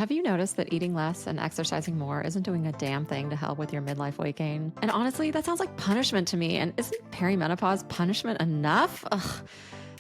Have you noticed that eating less and exercising more isn't doing a damn thing to help with your midlife weight gain? And honestly, that sounds like punishment to me. And isn't perimenopause punishment enough? Ugh.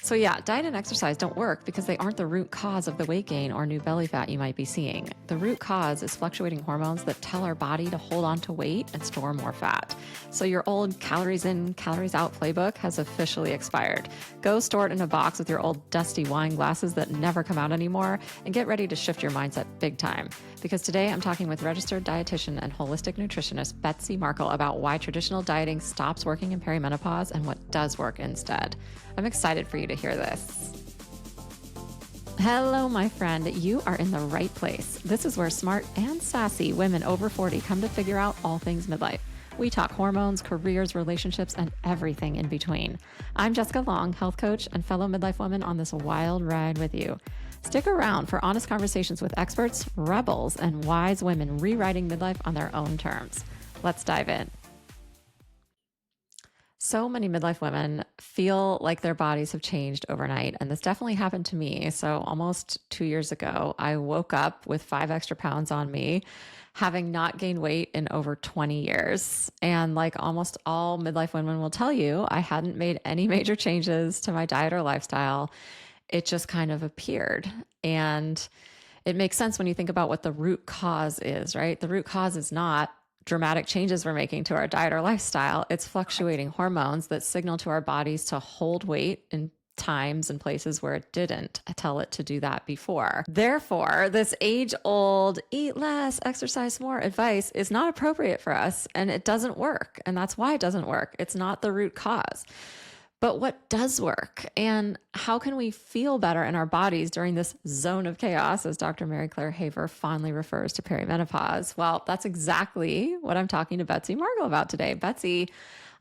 So, yeah, diet and exercise don't work because they aren't the root cause of the weight gain or new belly fat you might be seeing. The root cause is fluctuating hormones that tell our body to hold on to weight and store more fat. So, your old calories in, calories out playbook has officially expired. Go store it in a box with your old dusty wine glasses that never come out anymore and get ready to shift your mindset big time. Because today I'm talking with registered dietitian and holistic nutritionist Betsy Markle about why traditional dieting stops working in perimenopause and what does work instead. I'm excited for you to hear this. Hello, my friend. You are in the right place. This is where smart and sassy women over 40 come to figure out all things midlife. We talk hormones, careers, relationships, and everything in between. I'm Jessica Long, health coach and fellow midlife woman on this wild ride with you. Stick around for honest conversations with experts, rebels, and wise women rewriting midlife on their own terms. Let's dive in. So many midlife women feel like their bodies have changed overnight, and this definitely happened to me. So almost 2 years ago, I woke up with 5 extra pounds on me, having not gained weight in over 20 years. And like almost all midlife women will tell you, I hadn't made any major changes to my diet or lifestyle. It just kind of appeared. And it makes sense when you think about what the root cause is, right? The root cause is not dramatic changes we're making to our diet or lifestyle. It's fluctuating hormones that signal to our bodies to hold weight in times and places where it didn't tell it to do that before. Therefore, this age-old eat less, exercise more advice is not appropriate for us, and it doesn't work. And that's why it doesn't work. It's not the root cause. But what does work? And how can we feel better in our bodies during this zone of chaos, as Dr. Mary Claire Haver fondly refers to perimenopause? Well, that's exactly what I'm talking to Betsy Markle about today. Betsy,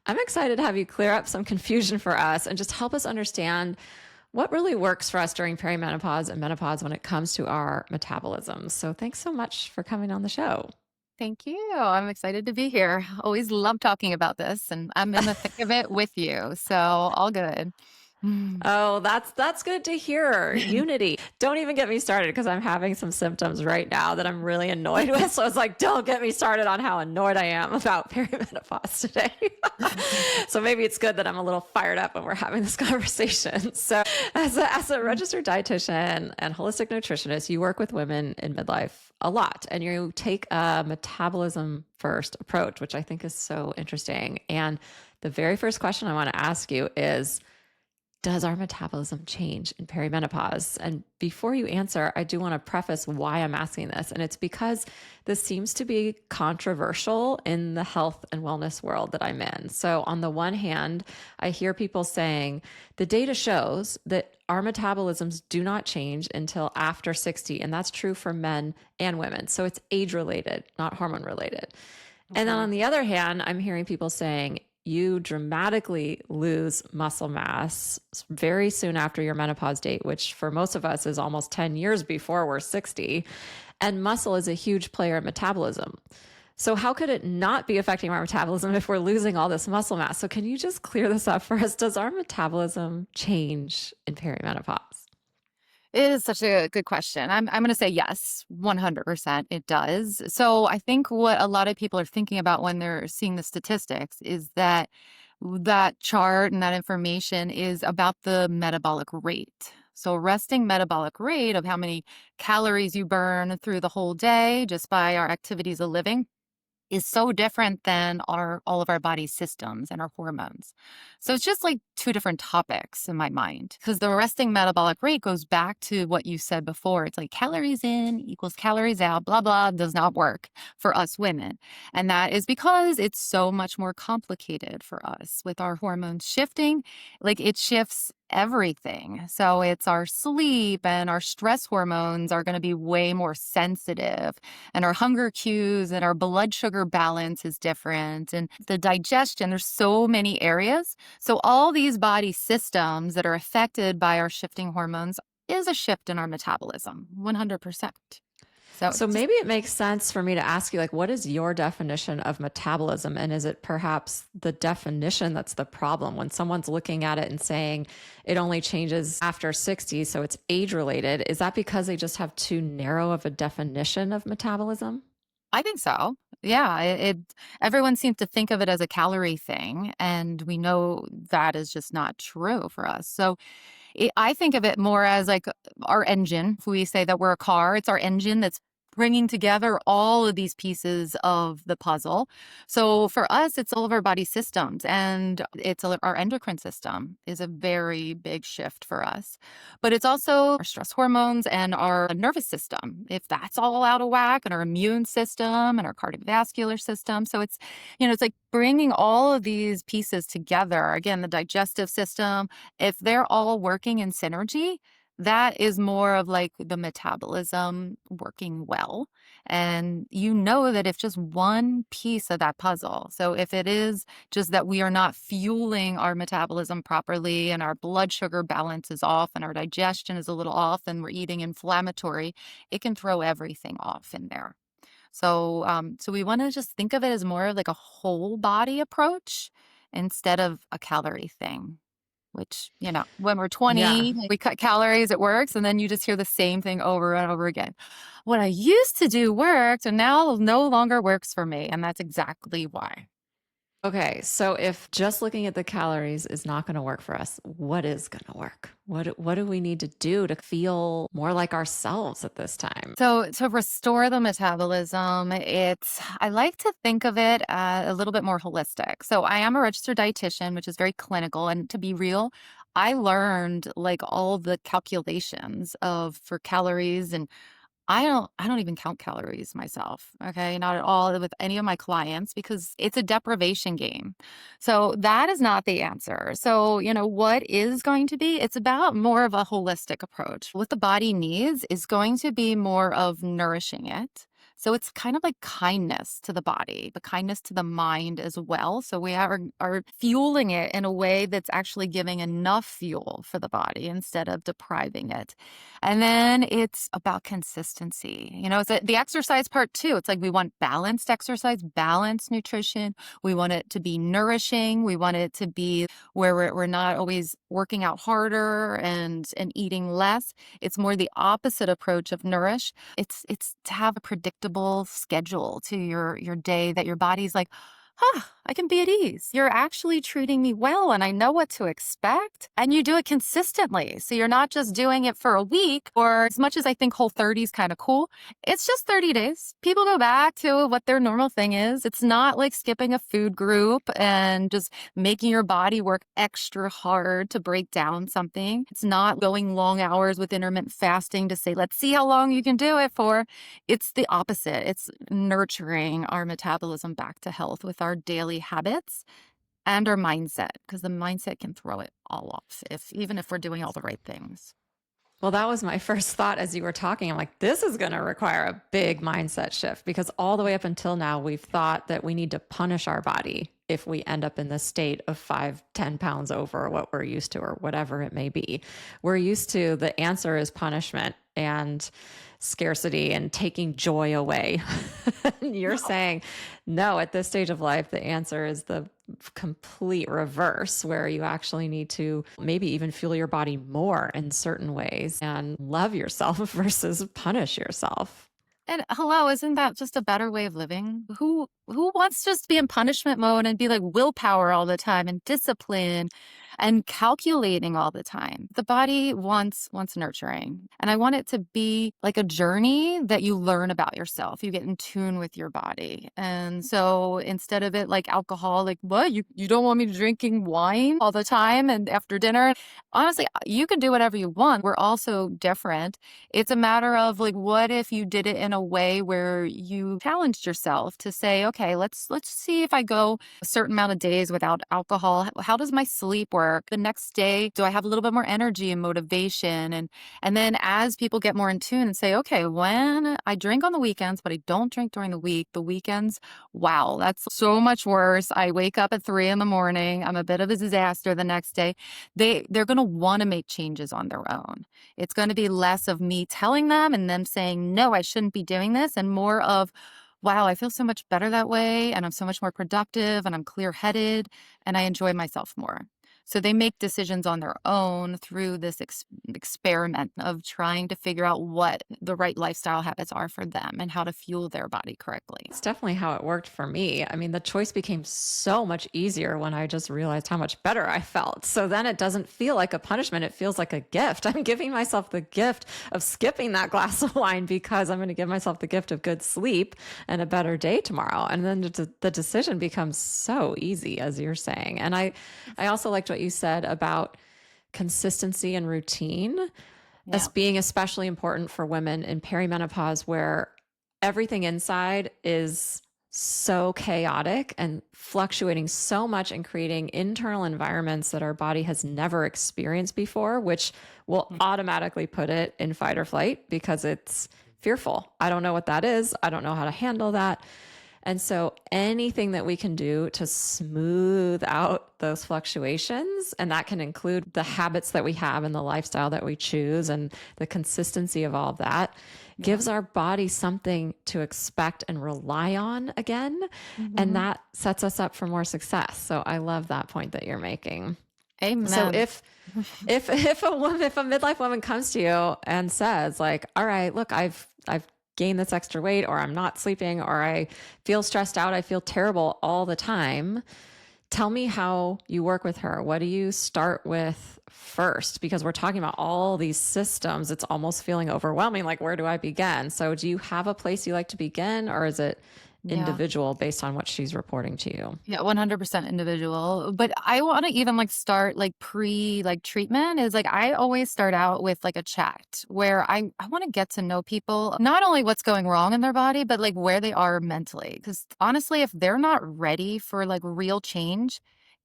I'm excited to have you clear up some confusion for us and just help us understand what really works for us during perimenopause and menopause when it comes to our metabolism. So thanks so much for coming on the show. Thank you. I'm excited to be here. Always love talking about this, and I'm in the thick of it with you. So all good. Oh, that's good to hear. Unity. Don't even get me started because I'm having some symptoms right now that I'm really annoyed with. So it's like, don't get me started on how annoyed I am about perimenopause today. So maybe it's good that I'm a little fired up when we're having this conversation. So as a registered dietitian and holistic nutritionist, you work with women in midlife a lot, and you take a metabolism first approach, which I think is so interesting. And the very first question I want to ask you is, does our metabolism change in perimenopause? And before you answer, I do want to preface why I'm asking this. And it's because this seems to be controversial in the health and wellness world that I'm in. So on the one hand, I hear people saying the data shows that our metabolisms do not change until after 60. And that's true for men and women. So it's age related, not hormone related. And then on the other hand, I'm hearing people saying you dramatically lose muscle mass very soon after your menopause date, which for most of us is almost 10 years before we're 60. And muscle is a huge player in metabolism. So how could it not be affecting our metabolism if we're losing all this muscle mass? So can you just clear this up for us? Does our metabolism change in perimenopause? It is such a good question. I'm going to say yes, 100% it does. So I think what a lot of people are thinking about when they're seeing the statistics is that that chart and that information is about the metabolic rate. So resting metabolic rate of how many calories you burn through the whole day just by our activities of living is so different than all of our body systems and our hormones. So it's just like two different topics in my mind, because the resting metabolic rate goes back to what you said before. It's like calories in equals calories out, blah, blah, does not work for us women. And that is because it's so much more complicated for us with our hormones shifting. Like it shifts everything. So it's our sleep and our stress hormones are going to be way more sensitive, and our hunger cues and our blood sugar balance is different, and the digestion, there's so many areas. So all these body systems that are affected by our shifting hormones is a shift in our metabolism, 100%. So So maybe it makes sense for me to ask you, like, what is your definition of metabolism? And is it perhaps the definition that's the problem when someone's looking at it and saying it only changes after 60, so it's age related? Is that because they just have too narrow of a definition of metabolism? I think so. Yeah, everyone seems to think of it as a calorie thing, and we know that is just not true for us. So I think of it more as like our engine. If we say that we're a car, it's our engine that's bringing together all of these pieces of the puzzle. So for us, it's all of our body systems, and our endocrine system is a very big shift for us. But it's also our stress hormones and our nervous system, if that's all out of whack, and our immune system and our cardiovascular system. So it's like bringing all of these pieces together. Again, the digestive system, if they're all working in synergy, that is more of like the metabolism working well. And you know that if just one piece of that puzzle, so if it is just that we are not fueling our metabolism properly and our blood sugar balance is off and our digestion is a little off and we're eating inflammatory, it can throw everything off in there. So we want to just think of it as more of like a whole body approach instead of a calorie thing. Which, when we're Yeah. 20, we cut calories, it works. And then you just hear the same thing over and over again. What I used to do worked and now no longer works for me. And that's exactly why. Okay, so if just looking at the calories is not going to work for us, what is going to work? What do we need to do to feel more like ourselves at this time? So to restore the metabolism, I like to think of it a little bit more holistic. So I am a registered dietitian, which is very clinical. And to be real, I learned like all the calculations for calories, and I don't even count calories myself, okay? Not at all with any of my clients because it's a deprivation game. So that is not the answer. So, what is going to be? It's about more of a holistic approach. What the body needs is going to be more of nourishing it. So it's kind of like kindness to the body, but kindness to the mind as well. So we are fueling it in a way that's actually giving enough fuel for the body instead of depriving it. And then it's about consistency. It's the exercise part too. It's like we want balanced exercise, balanced nutrition. We want it to be nourishing. We want it to be where we're not always working out harder and eating less. It's more the opposite approach of nourish. It's to have a predictable schedule to your day that your body's like, I can be at ease. You're actually treating me well and I know what to expect. And you do it consistently. So you're not just doing it for a week, or as much as I think Whole30 is kind of cool, it's just 30 days. People go back to what their normal thing is. It's not like skipping a food group and just making your body work extra hard to break down something. It's not going long hours with intermittent fasting to say, let's see how long you can do it for. It's the opposite. It's nurturing our metabolism back to health with our daily habits and our mindset, because the mindset can throw it all off even if we're doing all the right things. Well, that was my first thought as you were talking. I'm like, this is going to require a big mindset shift because all the way up until now, we've thought that we need to punish our body if we end up in this state of 5-10 pounds over what we're used to or whatever it may be. We're used to the answer is punishment and scarcity and taking joy away. You're saying, no, at this stage of life, the answer is the complete reverse, where you actually need to maybe even fuel your body more in certain ways and love yourself versus punish yourself. And hello, isn't that just a better way of living? Who wants just to be in punishment mode and be like willpower all the time and discipline and calculating all the time? The body wants nurturing. And I want it to be like a journey that you learn about yourself. You get in tune with your body. And so instead of it like alcohol, like, what? You don't want me drinking wine all the time and after dinner? Honestly, you can do whatever you want. We're also different. It's a matter of like, what if you did it in a way where you challenged yourself to say, okay, let's see if I go a certain amount of days without alcohol. How does my sleep work? work? The next day, do I have a little bit more energy and motivation? And then as people get more in tune and say, okay, when I drink on the weekends, but I don't drink during the weekends, wow, that's so much worse. I wake up at 3 a.m. I'm a bit of a disaster the next day. They're going to want to make changes on their own. It's going to be less of me telling them and them saying, no, I shouldn't be doing this, and more of, wow, I feel so much better that way, and I'm so much more productive, and I'm clear-headed, and I enjoy myself more. So they make decisions on their own through this experiment of trying to figure out what the right lifestyle habits are for them and how to fuel their body correctly. It's definitely how it worked for me. I mean, the choice became so much easier when I just realized how much better I felt. So then it doesn't feel like a punishment. It feels like a gift. I'm giving myself the gift of skipping that glass of wine because I'm going to give myself the gift of good sleep and a better day tomorrow. And then the decision becomes so easy, as you're saying. And I also liked what you said about consistency and routine as being especially important for women in perimenopause, where everything inside is so chaotic and fluctuating so much and creating internal environments that our body has never experienced before, which will automatically put it in fight or flight because it's fearful. I don't know what that is. I don't know how to handle that. And so anything that we can do to smooth out those fluctuations, and that can include the habits that we have and the lifestyle that we choose and the consistency of all of that, gives our body something to expect and rely on again. And that sets us up for more success. So I love that point that you're making. Amen. So if a midlife woman comes to you and says like, all right, look, I've gain this extra weight, or I'm not sleeping, or I feel stressed out, I feel terrible all the time. Tell me how you work with her. What do you start with first? Because we're talking about all these systems. It's almost feeling overwhelming. Like, where do I begin? So do you have a place you like to begin, or is it individual based on what she's reporting to you? Yeah, 100% individual. But I want to even start treatment is I always start out with a chat where I want to get to know people, not only what's going wrong in their body, but where they are mentally. Because honestly, if they're not ready for real change,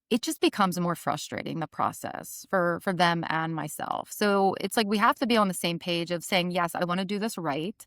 it just becomes more frustrating, the process for them and myself. So it's we have to be on the same page of saying, yes, I want to do this right.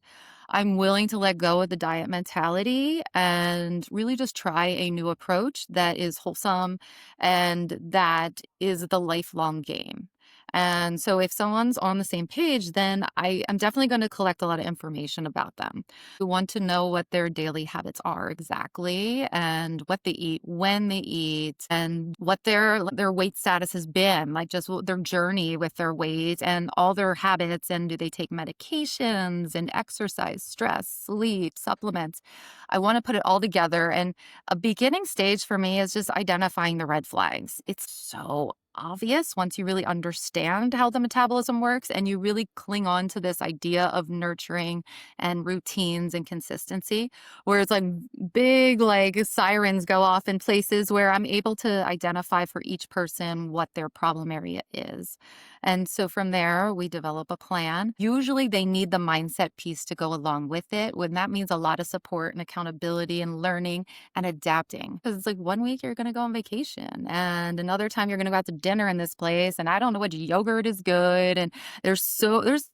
I'm willing to let go of the diet mentality and really just try a new approach that is wholesome and that is the lifelong game. And so if someone's on the same page, then I am definitely going to collect a lot of information about them. We want to know what their daily habits are exactly, and what they eat, when they eat, and what their weight status has been, just their journey with their weight and all their habits. And do they take medications and exercise, stress, sleep, supplements? I want to put it all together. And a beginning stage for me is just identifying the red flags. It's so obvious once you really understand how the metabolism works and you really cling on to this idea of nurturing and routines and consistency, where it's big sirens go off in places where I'm able to identify for each person what their problem area is. And so from there, we develop a plan. Usually they need the mindset piece to go along with it, when that means a lot of support and accountability and learning and adapting. Because it's 1 week you're going to go on vacation, and another time you're going to go out to dinner in this place, and I don't know which yogurt is good. And there's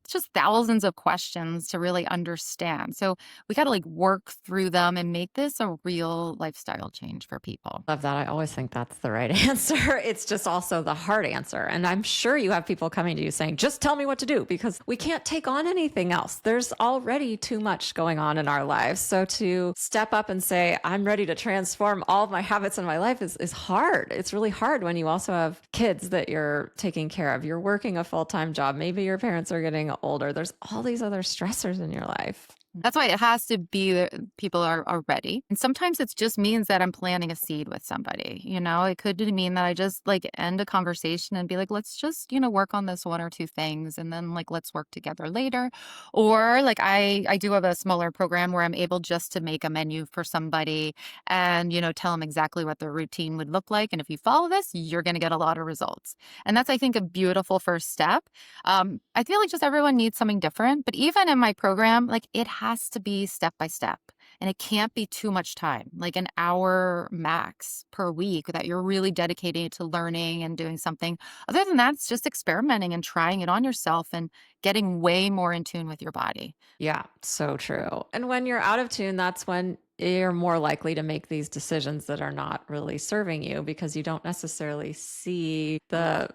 just thousands of questions to really understand. So we got to work through them and make this a real lifestyle change for people. Love that. I always think that's the right answer. It's just also the hard answer. And I'm sure you have people coming to you saying, just tell me what to do, because we can't take on anything else. There's already too much going on in our lives. So to step up and say, I'm ready to transform all of my habits in my life is hard. It's really hard when you also have kids that you're taking care of. You're working a full-time job. Maybe your parents are getting older. There's all these other stressors in your life. That's why it has to be that people are ready. And sometimes it just means that I'm planting a seed with somebody. It could mean that I just end a conversation and be let's just, work on this one or two things, and then let's work together later. Or I do have a smaller program where I'm able just to make a menu for somebody and, tell them exactly what their routine would look like. And if you follow this, you're going to get a lot of results. And that's, I think, a beautiful first step. I feel just everyone needs something different, but even in my program, it has to be step by step And it can't be too much time, like an hour max per week that you're really dedicating to learning and doing something. Other than that, it's just experimenting and trying it on yourself and getting way more in tune with your body. Yeah, so true. And when you're out of tune, that's when you're more likely to make these decisions that are not really serving you because you don't necessarily see the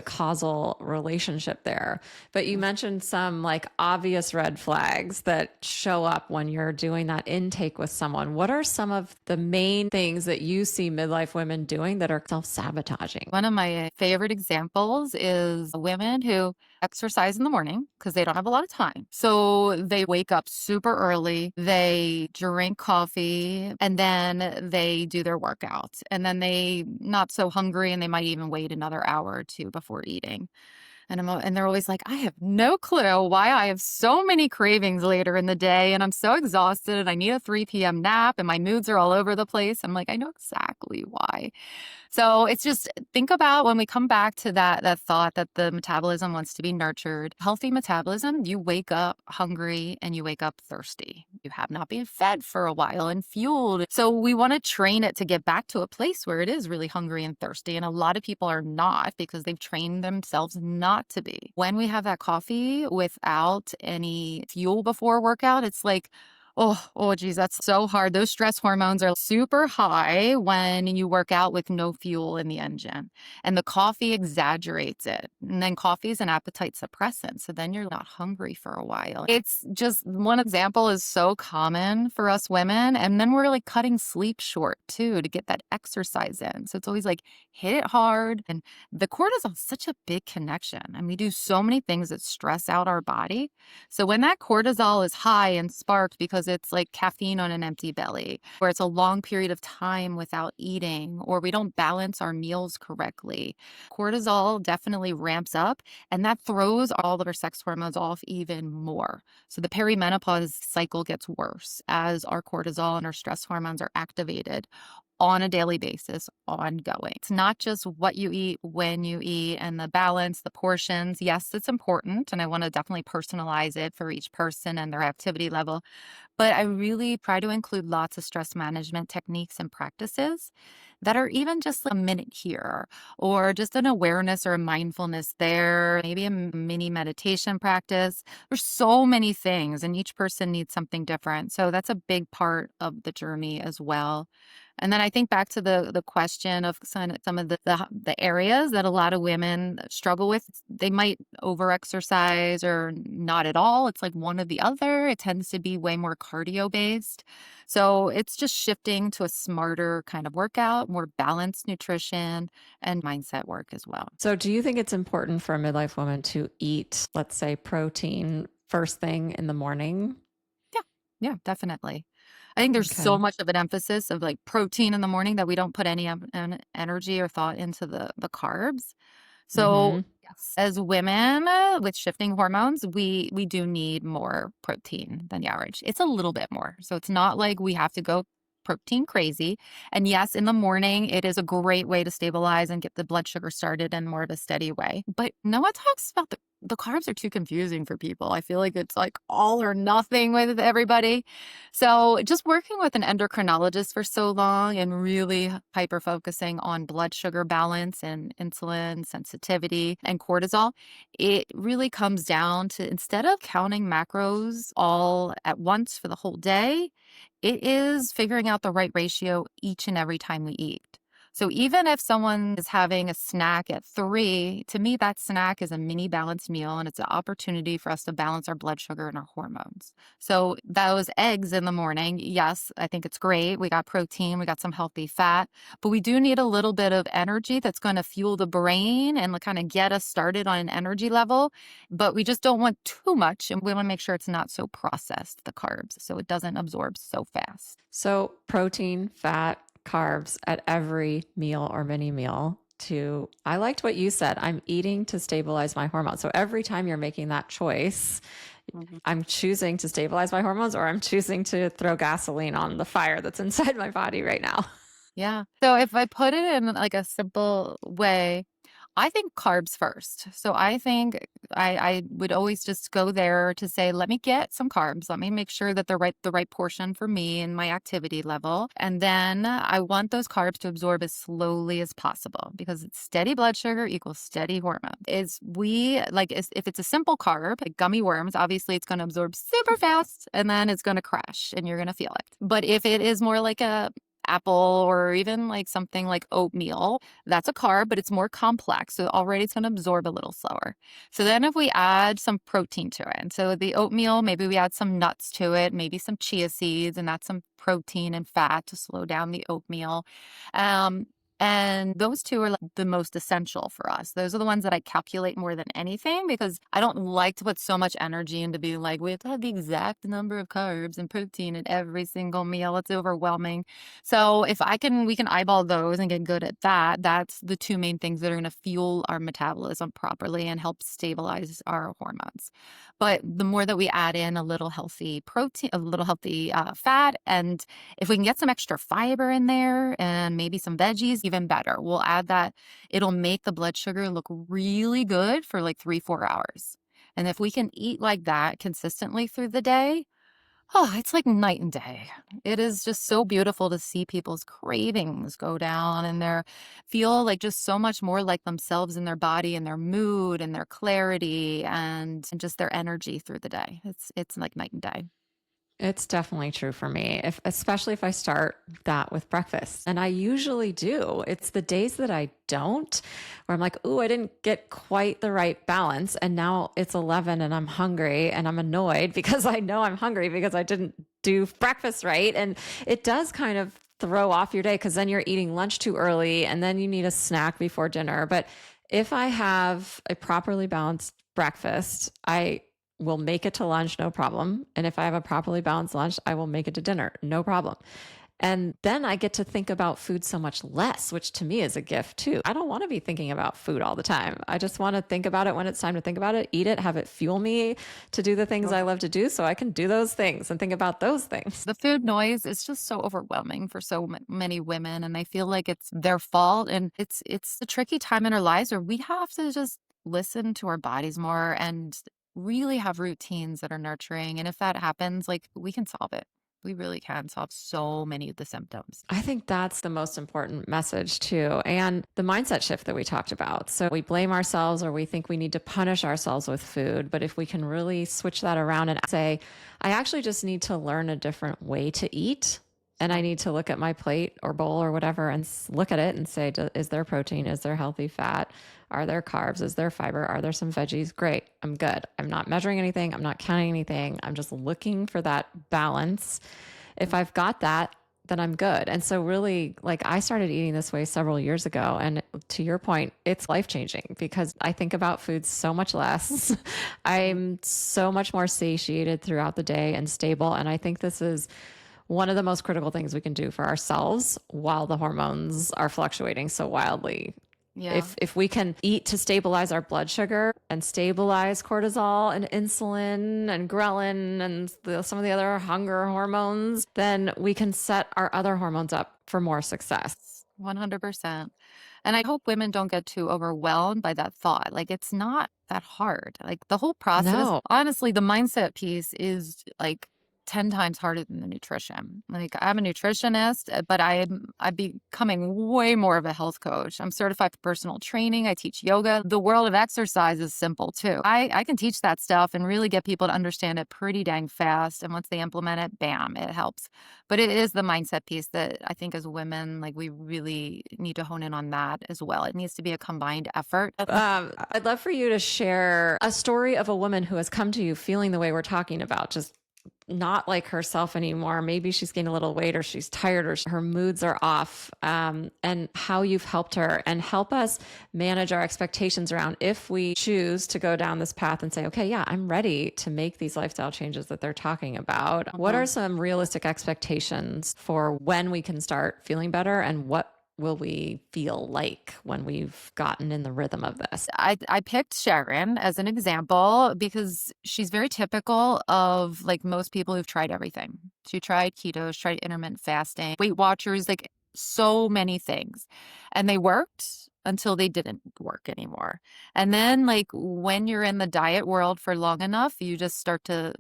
causal relationship there. But you mentioned some like obvious red flags that show up when you're doing that intake with someone. What are some of the main things that you see midlife women doing that are self-sabotaging? One of my favorite examples is women who exercise in the morning because they don't have a lot of time. So they wake up super early, they drink coffee, and then they do their workouts. And then they not so hungry and they might even wait another hour or two before eating. And they're always like, I have no clue why I have so many cravings later in the day and I'm so exhausted and I need a 3 p.m. nap and my moods are all over the place. I'm like, I know exactly why. So it's just think about when we come back to that thought that the metabolism wants to be nurtured. Healthy metabolism, you wake up hungry and you wake up thirsty. You have not been fed for a while and fueled. So we want to train it to get back to a place where it is really hungry and thirsty. And a lot of people are not because they've trained themselves not to be. When we have that coffee without any fuel before workout, it's like, oh, geez, that's so hard. Those stress hormones are super high when you work out with no fuel in the engine. And the coffee exaggerates it. And then coffee is an appetite suppressant. So then you're not hungry for a while. It's just one example is so common for us women. And then we're like cutting sleep short too to get that exercise in. So it's always like hit it hard. And the cortisol is such a big connection. And we do so many things that stress out our body. So when that cortisol is high and sparked because it's like caffeine on an empty belly, or it's a long period of time without eating, or we don't balance our meals correctly, cortisol definitely ramps up and that throws all of our sex hormones off even more. So the perimenopause cycle gets worse as our cortisol and our stress hormones are activated on a daily basis, ongoing. It's not just what you eat, when you eat, and the balance, the portions. Yes, it's important, and I want to definitely personalize it for each person and their activity level. But I really try to include lots of stress management techniques and practices that are even just like a minute here, or just an awareness or a mindfulness there, maybe a mini meditation practice. There's so many things, and each person needs something different. So that's a big part of the journey as well. And then I think back to the question of some of the areas that a lot of women struggle with. They might overexercise or not at all. It's like one or the other. It tends to be way more cardio based. So it's just shifting to a smarter kind of workout, more balanced nutrition and mindset work as well. So, do you think it's important for a midlife woman to eat, let's say, protein first thing in the morning? Yeah, definitely. I think there's so Okay. much of an emphasis of like protein in the morning that we don't put any energy or thought into the carbs. So Mm-hmm. yes, as women with shifting hormones, we do need more protein than the average. It's a little bit more. So it's not like we have to go protein crazy. And yes, in the morning, it is a great way to stabilize and get the blood sugar started in more of a steady way. But no one talks about the carbs are too confusing for people. I feel like it's like all or nothing with everybody. So just working with an endocrinologist for so long and really hyper focusing on blood sugar balance and insulin sensitivity and cortisol, it really comes down to instead of counting macros all at once for the whole day, it is figuring out the right ratio each and every time we eat. So even if someone is having a snack at 3, to me, that snack is a mini balanced meal and it's an opportunity for us to balance our blood sugar and our hormones. So those eggs in the morning, yes, I think it's great. We got protein, we got some healthy fat, but we do need a little bit of energy that's going to fuel the brain and kind of get us started on an energy level. But we just don't want too much and we want to make sure it's not so processed, the carbs, so it doesn't absorb so fast. So, protein, fat, carbs at every meal or mini meal. I liked what you said. I'm eating to stabilize my hormones. So, every time you're making that choice, Mhm. I'm choosing to stabilize my hormones or I'm choosing to throw gasoline on the fire that's inside my body right now. Yeah. So if I put it in like a simple way, I think carbs first. So I think I would always just go there to say, let me get some carbs. Let me make sure that they're the right portion for me and my activity level. And then I want those carbs to absorb as slowly as possible because it's steady blood sugar equals steady hormone. If it's a simple carb, like gummy worms, obviously it's going to absorb super fast and then it's going to crash and you're going to feel it. But if it is more like a apple or even like something like oatmeal, that's a carb, but it's more complex. So already it's going to absorb a little slower. So then if we add some protein to it, and so the oatmeal, maybe we add some nuts to it, maybe some chia seeds, and that's some protein and fat to slow down the oatmeal. Um, and those two are like the most essential for us. Those are the ones that I calculate more than anything because I don't like to put so much energy into being like, we have to have the exact number of carbs and protein in every single meal. It's overwhelming. So if we can eyeball those and get good at that, that's the two main things that are going to fuel our metabolism properly and help stabilize our hormones. But the more that we add in a little healthy protein, a little healthy fat, and if we can get some extra fiber in there and maybe some veggies, even better. We'll add that. It'll make the blood sugar look really good for like 3-4 hours. And if we can eat like that consistently through the day, oh, it's like night and day. It is just so beautiful to see people's cravings go down and their feel like just so much more like themselves in their body and their mood and their clarity and just their energy through the day. It's like night and day. It's definitely true for me, especially if I start that with breakfast. And I usually do. It's the days that I don't, where I'm like, ooh, I didn't get quite the right balance. And now it's 11 and I'm hungry and I'm annoyed because I know I'm hungry because I didn't do breakfast right. And it does kind of throw off your day because then you're eating lunch too early and then you need a snack before dinner. But if I have a properly balanced breakfast, I will make it to lunch, no problem. And if I have a properly balanced lunch, I will make it to dinner, no problem. And then I get to think about food so much less, which to me is a gift too. I don't want to be thinking about food all the time. I just want to think about it when it's time to think about it, eat it, have it fuel me to do the things I love to do so I can do those things and think about those things. The food noise is just so overwhelming for so many women, and they feel like it's their fault. And it's a tricky time in our lives where we have to just listen to our bodies more and really have routines that are nurturing. And if that happens, like we can solve it. We really can solve so many of the symptoms. I think that's the most important message too. And the mindset shift that we talked about. So we blame ourselves or we think we need to punish ourselves with food. But if we can really switch that around and say, I actually just need to learn a different way to eat. And I need to look at my plate or bowl or whatever and look at it and say, is there protein? Is there healthy fat? Are there carbs? Is there fiber? Are there some veggies? Great. I'm good. I'm not measuring anything. I'm not counting anything. I'm just looking for that balance. If I've got that, then I'm good. And so really, like I started eating this way several years ago. And to your point, it's life-changing because I think about food so much less. I'm so much more satiated throughout the day and stable. And I think this is one of the most critical things we can do for ourselves while the hormones are fluctuating so wildly. Yeah. If we can eat to stabilize our blood sugar and stabilize cortisol and insulin and ghrelin and some of the other hunger hormones, then we can set our other hormones up for more success. 100%. And I hope women don't get too overwhelmed by that thought. Like, it's not that hard. Like, the whole process, No. honestly, the mindset piece is like 10 times harder than the nutrition. Like, I'm a nutritionist, but I'm becoming way more of a health coach. I'm certified for personal training. I teach yoga. The world of exercise is simple too. I can teach that stuff and really get people to understand it pretty dang fast. And once they implement it, bam, it helps. But it is the mindset piece that I think as women, like we really need to hone in on that as well. It needs to be a combined effort. I'd love for you to share a story of a woman who has come to you feeling the way we're talking about, just not like herself anymore. Maybe she's gained a little weight or she's tired or her moods are off, and how you've helped her, and help us manage our expectations around if we choose to go down this path and say, okay, yeah, I'm ready to make these lifestyle changes that they're talking about. What are some realistic expectations for when we can start feeling better, and what will we feel like when we've gotten in the rhythm of this? I picked Sharon as an example because she's very typical of like most people who've tried everything. She tried keto, she tried intermittent fasting, Weight Watchers, like so many things. And they worked until they didn't work anymore. And then, like, when you're in the diet world for long enough, you just start to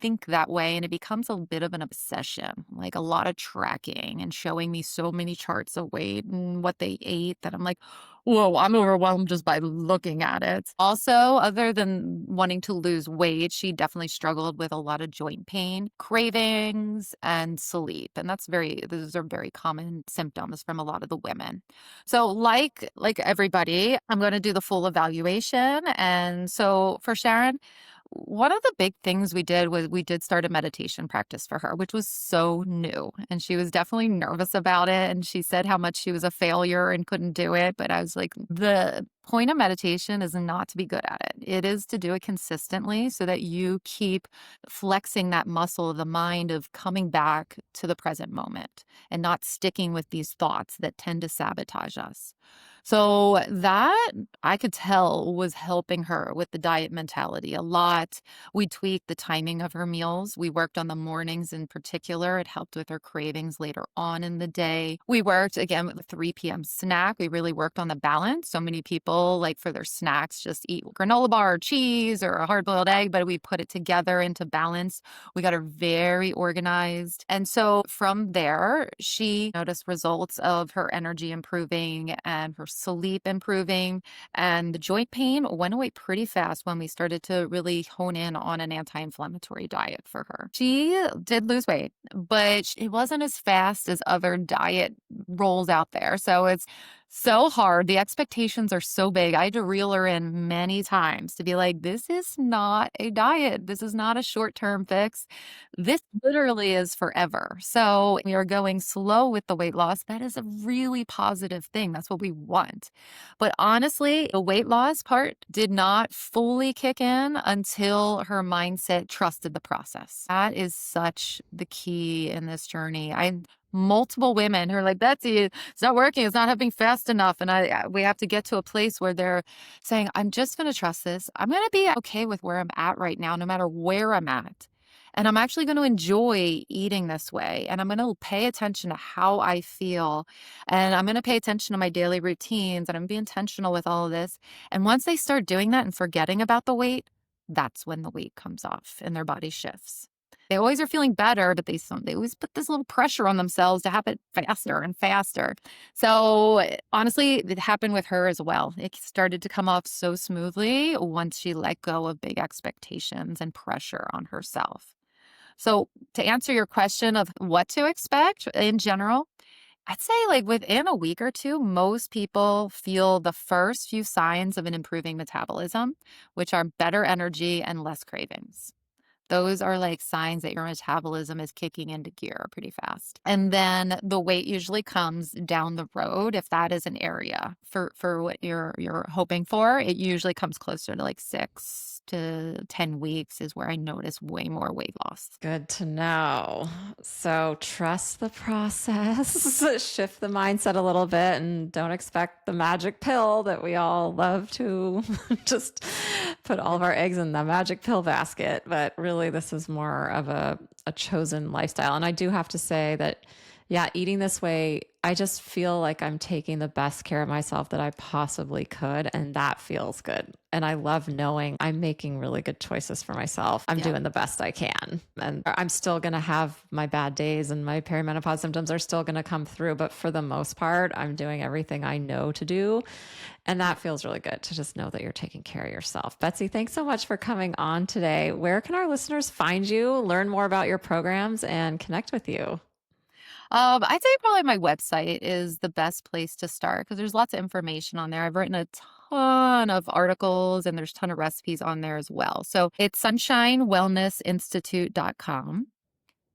think that way and it becomes a bit of an obsession, like a lot of tracking and showing me so many charts of weight and what they ate that I'm like, whoa, I'm overwhelmed just by looking at it. Also, other than wanting to lose weight, she definitely struggled with a lot of joint pain, cravings, and sleep. And those are very common symptoms from a lot of the women. So like everybody, I'm going to do the full evaluation. And so for Sharon, one of the big things we did was we did start a meditation practice for her, which was so new. And she was definitely nervous about it. And she said how much she was a failure and couldn't do it. But I was like, the point of meditation is not to be good at it. It is to do it consistently so that you keep flexing that muscle of the mind of coming back to the present moment and not sticking with these thoughts that tend to sabotage us. So that I could tell was helping her with the diet mentality a lot. We tweaked the timing of her meals. We worked on the mornings in particular. It helped with her cravings later on in the day. We worked again with the 3 p.m. snack. We really worked on the balance. So many people, like for their snacks, just eat granola bar or cheese or a hard boiled egg, but we put it together into balance. We got her very organized. And so from there, she noticed results of her energy improving and her sleep improving, and the joint pain went away pretty fast when we started to really hone in on an anti-inflammatory diet for her. She did lose weight, but it wasn't as fast as other diet roles out there. So it's so hard. The expectations are so big. I had to reel her in many times to be like, this is not a diet. This is not a short-term fix. This literally is forever. So we are going slow with the weight loss. That is a really positive thing. That's what we want. But honestly, the weight loss part did not fully kick in until her mindset trusted the process. That is such the key in this journey. I multiple women who are like, Betsy, it's not working. It's not happening fast enough. And we have to get to a place where they're saying, I'm just going to trust this. I'm going to be okay with where I'm at right now, no matter where I'm at. And I'm actually going to enjoy eating this way. And I'm going to pay attention to how I feel. And I'm going to pay attention to my daily routines. And I'm going to be intentional with all of this. And once they start doing that and forgetting about the weight, that's when the weight comes off and their body shifts. They always are feeling better, but they always put this little pressure on themselves to have it faster and faster. So honestly, it happened with her as well. It started to come off so smoothly once she let go of big expectations and pressure on herself. So to answer your question of what to expect in general, I'd say like within a week or two, most people feel the first few signs of an improving metabolism, which are better energy and less cravings. Those are like signs that your metabolism is kicking into gear pretty fast. And then the weight usually comes down the road if that is an area for what you're hoping for. It usually comes closer to like 6 to 10 weeks is where I notice way more weight loss. Good to know. So trust the process, shift the mindset a little bit, and don't expect the magic pill that we all love to just put all of our eggs in the magic pill basket. But really, this is more of a chosen lifestyle. And I do have to say that, yeah, eating this way, I just feel like I'm taking the best care of myself that I possibly could. And that feels good. And I love knowing I'm making really good choices for myself. I'm doing the best I can. And I'm still going to have my bad days and my perimenopause symptoms are still going to come through. But for the most part, I'm doing everything I know to do. And that feels really good to just know that you're taking care of yourself. Betsy, thanks so much for coming on today. Where can our listeners find you, learn more about your programs, and connect with you? I'd say probably my website is the best place to start because there's lots of information on there. I've written a ton of articles and there's a ton of recipes on there as well. So it's sunshinewellnessinstitute.com.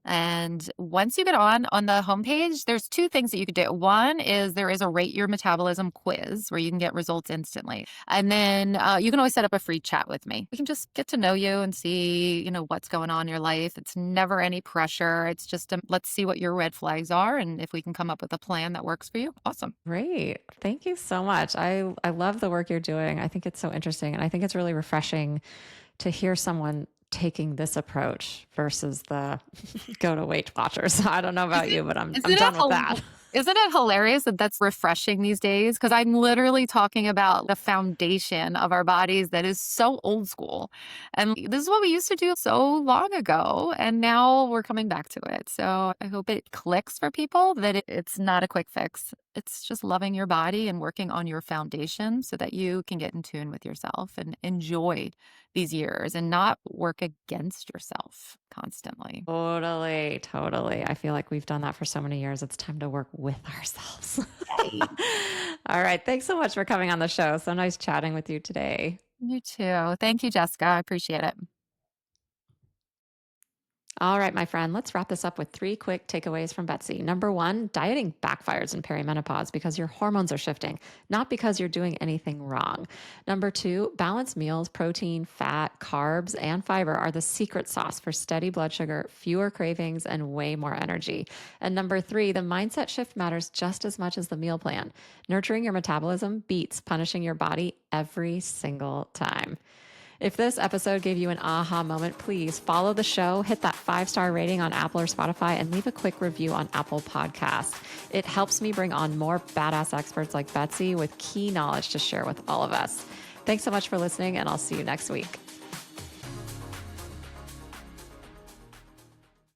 And once you get on the homepage, there's 2 things that you could do. One is there is a rate your metabolism quiz where you can get results instantly. And then you can always set up a free chat with me. We can just get to know you and see, what's going on in your life. It's never any pressure. It's just let's see what your red flags are. And if we can come up with a plan that works for you, awesome. Great. Thank you so much. I love the work you're doing. I think it's so interesting. And I think it's really refreshing to hear someone taking this approach versus the go to Weight Watchers. I don't know about you, but I'm done with that. Isn't it hilarious that that's refreshing these days? Because I'm literally talking about the foundation of our bodies that is so old school. And this is what we used to do so long ago. And now we're coming back to it. So I hope it clicks for people that it's not a quick fix. It's just loving your body and working on your foundation so that you can get in tune with yourself and enjoy these years and not work against yourself constantly. Totally, totally. I feel like we've done that for so many years. It's time to work with ourselves. All right. Thanks so much for coming on the show. So nice chatting with you today. You too. Thank you, Jessica. I appreciate it. All right, my friend, let's wrap this up with 3 quick takeaways from Betsy. Number 1, dieting backfires in perimenopause because your hormones are shifting, not because you're doing anything wrong. Number 2, balanced meals, protein, fat, carbs, and fiber are the secret sauce for steady blood sugar, fewer cravings, and way more energy. And number 3, the mindset shift matters just as much as the meal plan. Nurturing your metabolism beats punishing your body every single time. If this episode gave you an aha moment, please follow the show, hit that 5-star rating on Apple or Spotify, and leave a quick review on Apple Podcasts. It helps me bring on more badass experts like Betsy with key knowledge to share with all of us. Thanks so much for listening, and I'll see you next week.